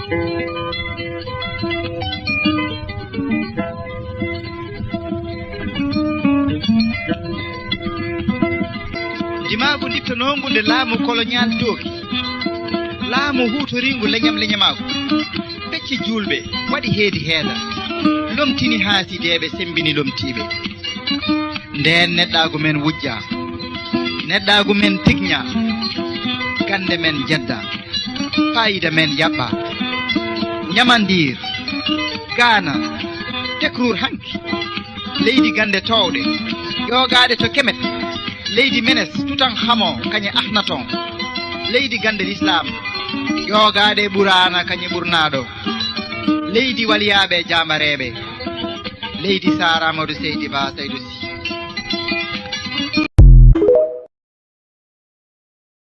Dimagu diptonombu nde laamu kolonial dooki laamu huutoringu leñamaako pecci julɓe waɗi heedi heeda lomtini haasideɓe sembini lomtiɓe nden neɗɗagu men wujja neɗɗagu men tigña gande men jedda fayida men yaɓɓa ñamandir gaana tekrur hanki leydi gande towɗe yogaɗe to kemet leydi menes tutan hamo kañe ahnaton leydi gande l'islam yogaɗe ɓurana kañe ɓurnaɗo leydi waliyaɓe jamareɓe leydi sara amadou seydi ba saydou sy